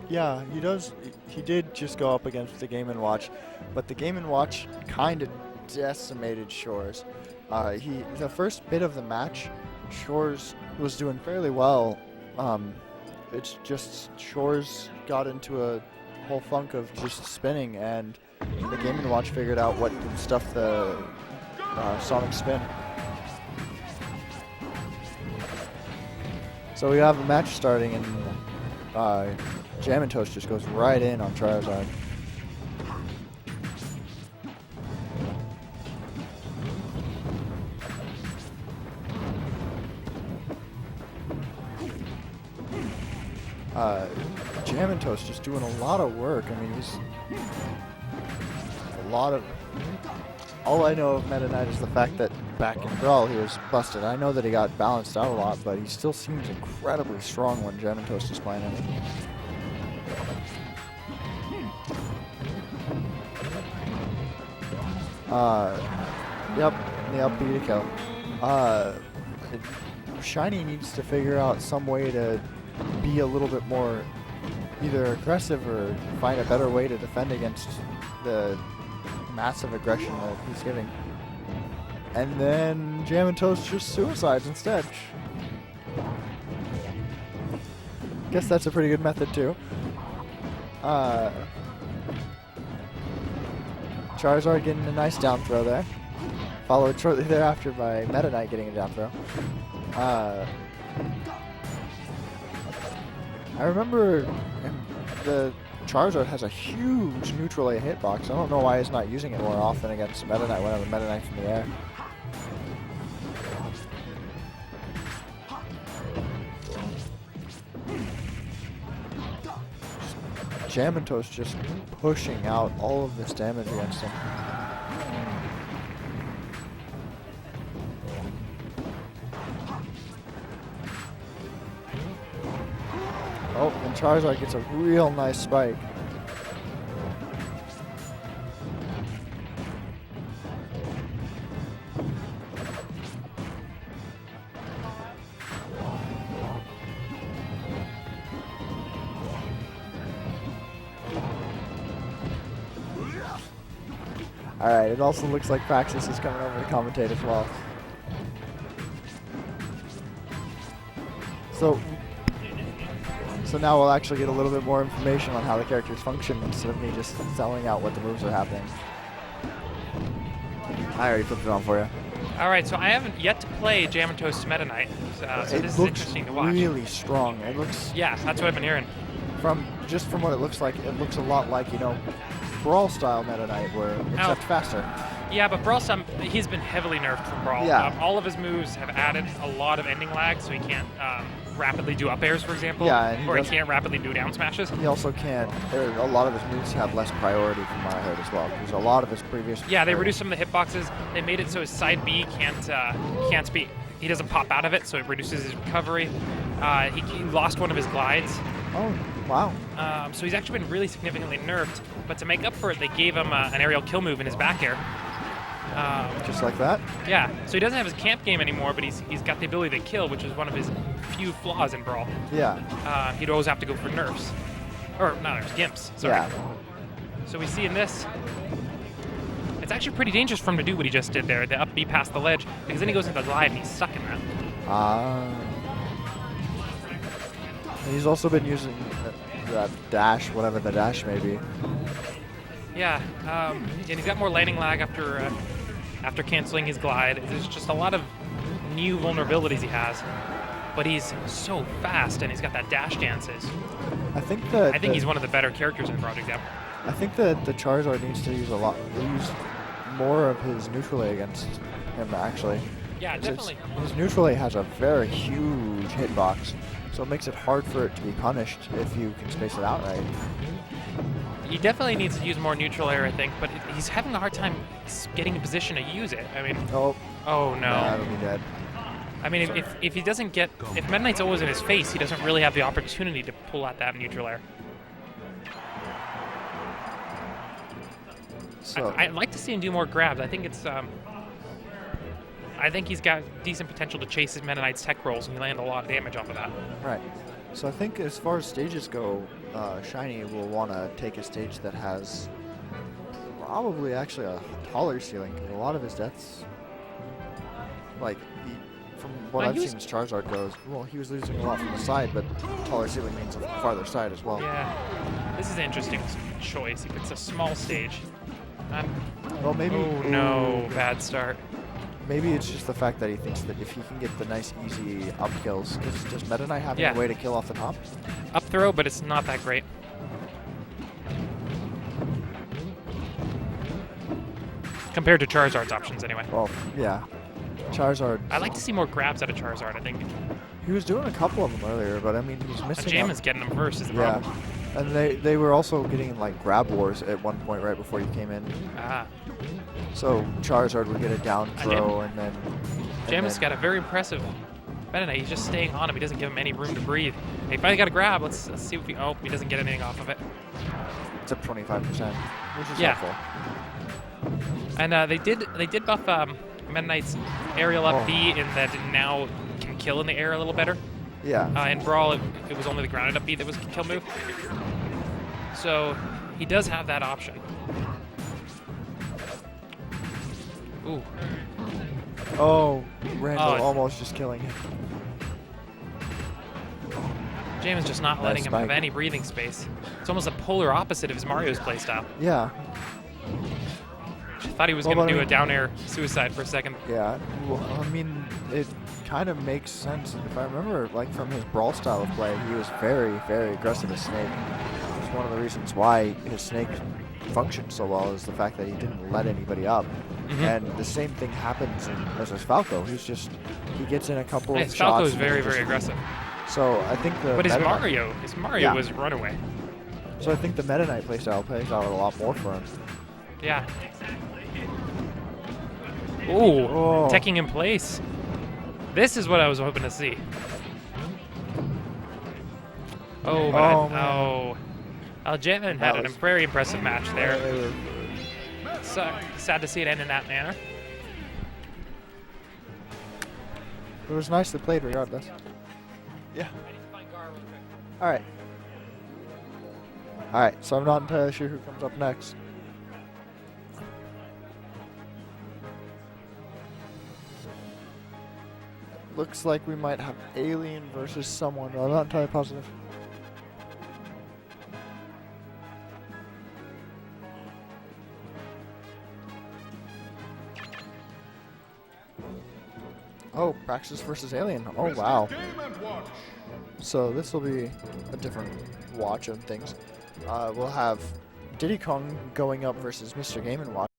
Yeah, he does. He did just go up against the Game & Watch, but the Game & Watch kind of decimated Shores. The first bit of the match, Shores was doing fairly well. It's just Shores got into a whole funk of just spinning, and the Game & Watch figured out what to stuff the Sonic spin. So we have a match starting, and Jamnt0ast just goes right in on Charizard. Jamnt0ast just doing a lot of work. I mean, he's a lot of... All I know of Meta Knight is the fact that back in Brawl he was busted. I know that he got balanced out a lot, but he still seems incredibly strong when Jamnt0ast is playing him. Yep, the up B to kill. Shiny needs to figure out some way to be a little bit more either aggressive or find a better way to defend against the massive aggression that he's giving. And then Jamnt0ast just suicides instead. Guess that's a pretty good method too. Charizard getting a nice down throw there. Followed shortly thereafter by Meta Knight getting a down throw. I remember the Charizard has a huge neutral A hitbox. I don't know why he's not using it more often against Meta Knight whenever Meta Knight's in the air. Jamnt0ast just pushing out all of this damage against him. Oh, and Charizard gets a real nice spike. Alright, it also looks like Praxis is coming over to commentate as well. So now we'll actually get a little bit more information on how the characters function instead of me just selling out what the moves are happening. I already flipped it on for you. All right, so I haven't yet to play Jamnt0ast Meta Knight, so this is interesting to watch. It looks really strong. It looks... Yeah, that's what I've been hearing. From what it looks like, it looks a lot like, you know, Brawl style Meta Knight, except faster. Yeah, but Brawl, he's been heavily nerfed from Brawl. Yeah. All of his moves have added a lot of ending lag, so he can't rapidly do up airs, for example. Yeah, and he can't rapidly do down smashes. He also can't. A lot of his moves have less priority from what I heard as well. Because a lot of his previous. Yeah, they reduced some of the hitboxes. They made it so his side B can't be. He doesn't pop out of it, so it reduces his recovery. He lost one of his glides. Oh, wow. So he's actually been really significantly nerfed. But to make up for it, they gave him an aerial kill move in his back air. Just like that? Yeah, so he doesn't have his camp game anymore, but he's got the ability to kill, which is one of his few flaws in Brawl. Yeah. He'd always have to go for nerfs. Or, not nerfs, gimps, sorry. Yeah. So we see in this, it's actually pretty dangerous for him to do what he just did there, the up B past the ledge, because then he goes into the glide and he's stuck in that. He's also been using that dash, whatever the dash may be. Yeah, and he's got more landing lag after canceling his glide. There's just a lot of new vulnerabilities he has, but he's so fast and he's got that dash dances. I think he's one of the better characters in Project M. I think that the Charizard needs to use more of his neutral A against him actually. Yeah, definitely. His neutral A has a very huge hitbox, so it makes it hard for it to be punished if you can space it out right. He definitely needs to use more neutral air, I think, but he's having a hard time getting in position to use it. I mean, oh no, that'll be dead. I mean, if he doesn't get, if Meta Knight's always in his face, he doesn't really have the opportunity to pull out that neutral air. So I'd like to see him do more grabs. I think it's, I think he's got decent potential to chase his Meta Knight's tech rolls and land a lot of damage off of that. Right. So I think as far as stages go, Shiny will want to take a stage that has probably actually a taller ceiling, because a lot of his deaths, like, from what I've seen as Charizard goes, well, he was losing a lot from the side, but taller ceiling means a farther side as well. Yeah, this is an interesting choice. He picks a small stage. Well, maybe. Oh no, bad start. Maybe it's just the fact that he thinks that if he can get the nice, easy up kills, because does Meta Knight have any way to kill off the top? Up throw, but it's not that great. Compared to Charizard's options, anyway. Well, yeah. Charizard. I'd like to see more grabs out of Charizard, I think. He was doing a couple of them earlier, but I mean, he's missing. Jamnt's getting them first is the problem. And they were also getting like grab wars at one point right before you came in. Ah. So Charizard would get a down throw and then. Jamnt's got a very impressive Meta Knight. He's just staying on him. He doesn't give him any room to breathe. He finally got a grab. Let's see if he. Oh, he doesn't get anything off of it. It's up 25%, which is helpful. And they did buff Meta Knight's aerial up B in that it now can kill in the air a little better. Yeah. In Brawl, it was only the grounded up B that was the kill move. So he does have that option. Ooh. Oh, Randall almost just killing him. Jamnt's just not letting him have any breathing space. It's almost a polar opposite of his Mario's playstyle. Yeah. I thought he was going to do a down air suicide for a second. Yeah, well, I mean, it kind of makes sense. If I remember, like, from his Brawl style of play, he was very, very aggressive as Snake. It's one of the reasons why his Snake functioned so well is the fact that he didn't let anybody up. And the same thing happens as Falco. He gets in a couple of shots. Falco is very, very aggressive. So I think the But his Mario was runaway. So I think the Meta Knight playstyle plays out a lot more for him. Yeah. Ooh, teching in place. This is what I was hoping to see. Oh, but Jamnt had a very impressive match there. Sad to see it end in that manner. It was nicely played regardless. Yeah. Alright. Alright, so I'm not entirely sure who comes up next. Looks like we might have Alien versus someone, but I'm not entirely positive. Oh, Praxis versus Alien. Oh, wow. So this will be a different watch of things. We'll have Diddy Kong going up versus Mr. Game & Watch.